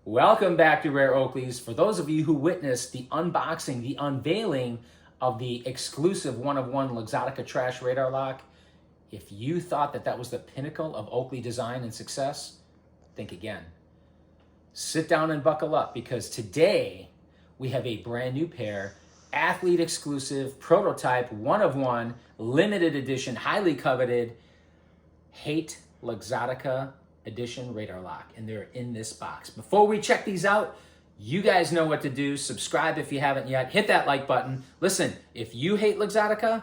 Welcome back to Rare Oakleys. For those of you who witnessed the unboxing, the unveiling of the exclusive one-of-one Luxottica Trash Radarlock, if you thought that that was the pinnacle of Oakley design and success, think again. Sit down and buckle up, because today we have a brand new pair, athlete exclusive, prototype, one-of-one, limited edition, highly coveted, Hate Luxottica Edition Radarlock, and they're in this box. Before we check these out, you guys know what to do. Subscribe if you haven't yet. Hit that like button. Listen, if you hate Luxottica,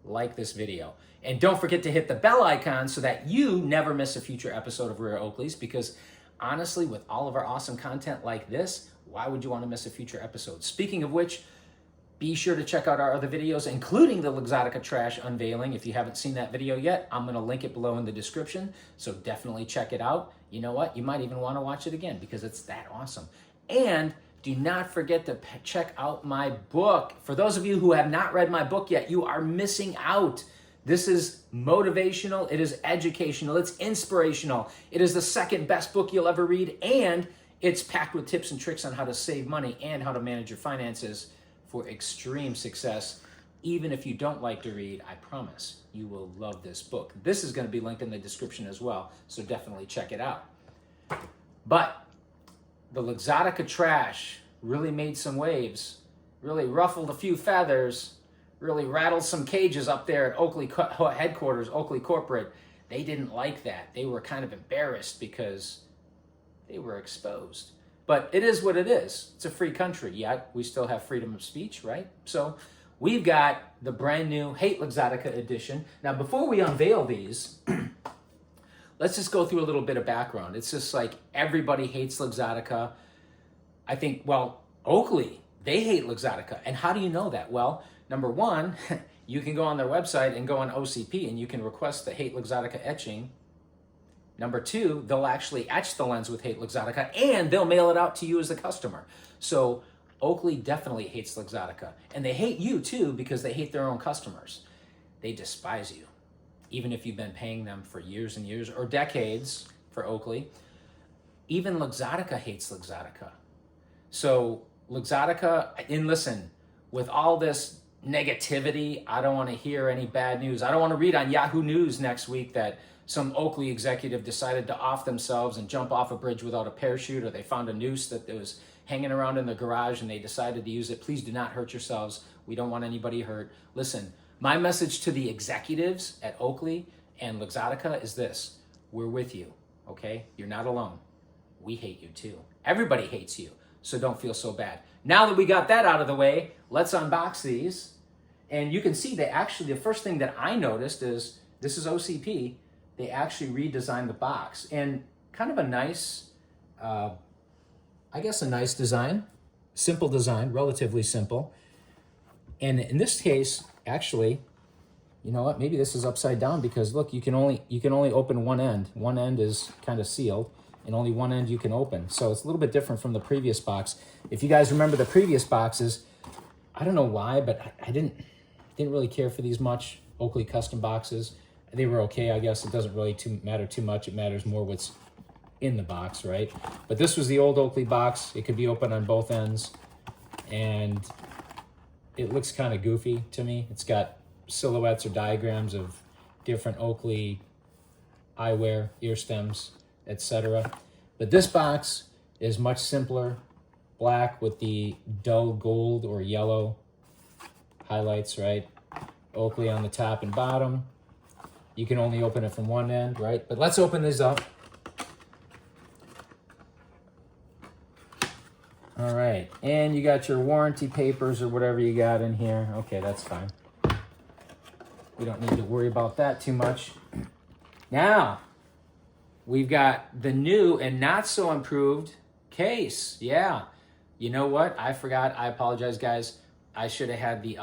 like this video. And don't forget to hit the bell icon so that you never miss a future episode of Rare Oakleys, because honestly, with all of our awesome content like this, why would you want to miss a future episode? Speaking of which, be sure to check out our other videos, including the Luxottica Trash unveiling. If you haven't seen that video yet, I'm going to link it below in the description, so definitely check it out. You know what? You might even want to watch it again because it's that awesome. And do not forget to check out my book. For those of you who have not read my book yet, you are missing out. This is motivational, it is educational, it's inspirational. It is the second best book you'll ever read, and it's packed with tips and tricks on how to save money and how to manage your finances for extreme success. Even if you don't like to read, I promise you will love this book. This is going to be linked in the description as well, so definitely check it out. But the Luxottica Trash really made some waves, really ruffled a few feathers, really rattled some cages up there at Oakley headquarters, Oakley corporate. They didn't like that. They were kind of embarrassed because they were exposed. But it is what it is. It's a free country, yet we still have freedom of speech, right? So we've got the brand new Hate Luxottica edition. Now, before we unveil these, let's just go through a little bit of background. It's just like everybody hates Luxottica. I think, well, Oakley, they hate Luxottica. And how do you know that? Well, number one, you can go on their website and go on OCP and you can request the Hate Luxottica etching. Number two, they'll actually etch the lens with Hate Luxottica and they'll mail it out to you as the customer. So Oakley definitely hates Luxottica. And they hate you too because they hate their own customers. They despise you. Even if you've been paying them for years and years or decades for Oakley. Even Luxottica hates Luxottica. So Luxottica, and listen, with all this negativity, I don't want to hear any bad news. I don't want to read on Yahoo News next week that some Oakley executive decided to off themselves and jump off a bridge without a parachute, or they found a noose that was hanging around in the garage and they decided to use it. Please do not hurt yourselves. We don't want anybody hurt. Listen, my message to the executives at Oakley and Luxottica is this. We're with you, okay? You're not alone. We hate you too. Everybody hates you, so don't feel so bad. Now that we got that out of the way, let's unbox these. And you can see the first thing that I noticed is, this is OCP. They actually redesigned the box, and kind of a nice, I guess a nice design, simple design, relatively simple. And in this case, actually, you know what? Maybe this is upside down because look, you can only open one end. One end is kind of sealed, and only one end you can open. So it's a little bit different from the previous box. If you guys remember the previous boxes, I don't know why, but I didn't really care for these much. Oakley custom boxes. They were okay, I guess. It doesn't really matter too much. It matters more what's in the box, right? But this was the old Oakley box. It could be open on both ends. And it looks kind of goofy to me. It's got silhouettes or diagrams of different Oakley eyewear, ear stems, etc. But this box is much simpler. Black with the dull gold or yellow highlights, right? Oakley on the top and bottom. You can only open it from one end, right? But let's open this up. All right, and you got your warranty papers or whatever you got in here. Okay, that's fine. We don't need to worry about that too much. Now, we've got the new and not so improved case. Yeah, you know what? I forgot. I apologize, guys. I should have had the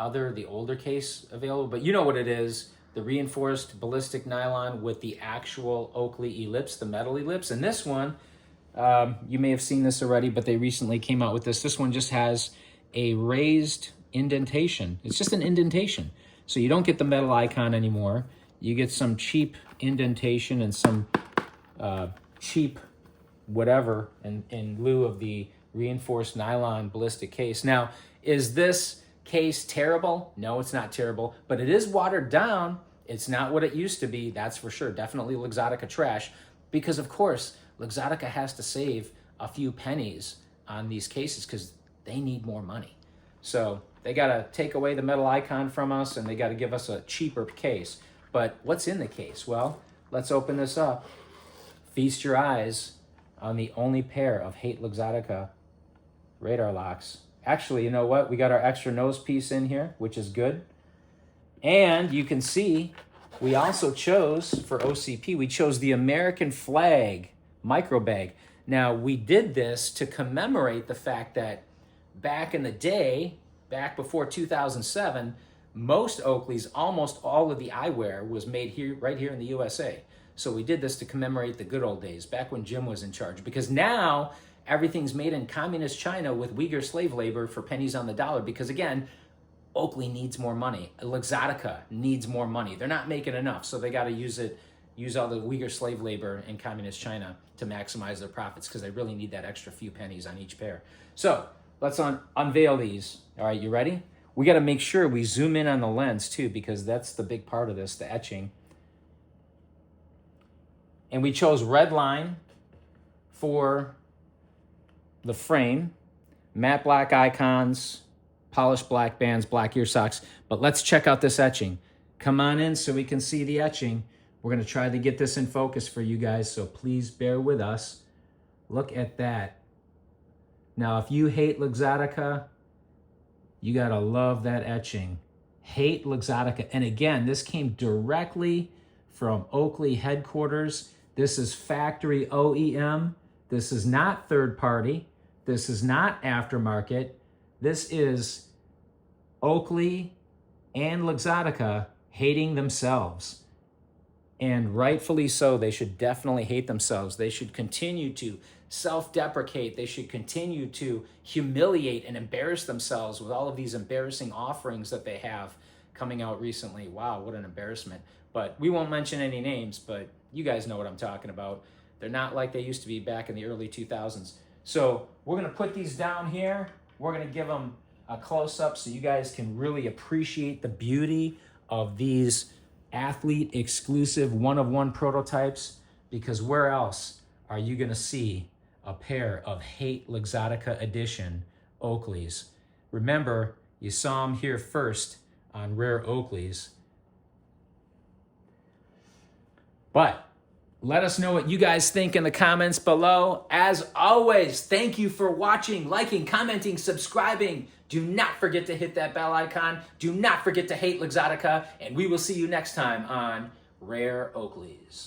older case available, but you know what it is. The reinforced ballistic nylon with the actual Oakley ellipse, the metal ellipse. And this one, you may have seen this already, but they recently came out with this. This one just has a raised indentation. It's just an indentation. So you don't get the metal icon anymore. You get some cheap indentation and some cheap whatever in lieu of the reinforced nylon ballistic case. Now, is this case terrible? No, it's not terrible, but it is watered down. It's not what it used to be, that's for sure. Definitely Luxottica trash, because of course, Luxottica has to save a few pennies on these cases because they need more money. So they got to take away the metal icon from us, and they got to give us a cheaper case. But what's in the case? Well, let's open this up. Feast your eyes on the only pair of Hate Luxottica radar locks. Actually, you know what? We got our extra nose piece in here, which is good. And you can see we also chose, for OCP, we chose the American flag micro bag. Now, we did this to commemorate the fact that back in the day, back before 2007, most Oakleys, almost all of the eyewear was made here, right here in the USA. So we did this to commemorate the good old days, back when Jim was in charge. Because now, everything's made in communist China with Uyghur slave labor for pennies on the dollar. Because again, Oakley needs more money. Luxottica needs more money. They're not making enough, so they got to use all the Uyghur slave labor in communist China to maximize their profits, because they really need that extra few pennies on each pair. So let's unveil these. All right, you ready? We got to make sure we zoom in on the lens too, because that's the big part of this, the etching. And we chose red line for the frame, matte black icons, polished black bands, black ear socks. But let's check out this etching. Come on in so we can see the etching. We're going to try to get this in focus for you guys, so please bear with us. Look at that. Now, if you hate Luxottica, you got to love that etching. Hate Luxottica. And again, this came directly from Oakley headquarters. This is factory OEM. This is not third party. This is not aftermarket. This is Oakley and Luxottica hating themselves. And rightfully so. They should definitely hate themselves. They should continue to self-deprecate. They should continue to humiliate and embarrass themselves with all of these embarrassing offerings that they have coming out recently. Wow, what an embarrassment. But we won't mention any names, but you guys know what I'm talking about. They're not like they used to be back in the early 2000s. So we're going to put these down here. We're going to give them a close-up so you guys can really appreciate the beauty of these athlete-exclusive one-of-one prototypes, because where else are you going to see a pair of Hate Luxottica edition Oakleys? Remember, you saw them here first on Rare Oakleys. But let us know what you guys think in the comments below. As always, thank you for watching, liking, commenting, subscribing. Do not forget to hit that bell icon. Do not forget to hate Luxottica. And we will see you next time on Rare Oakleys.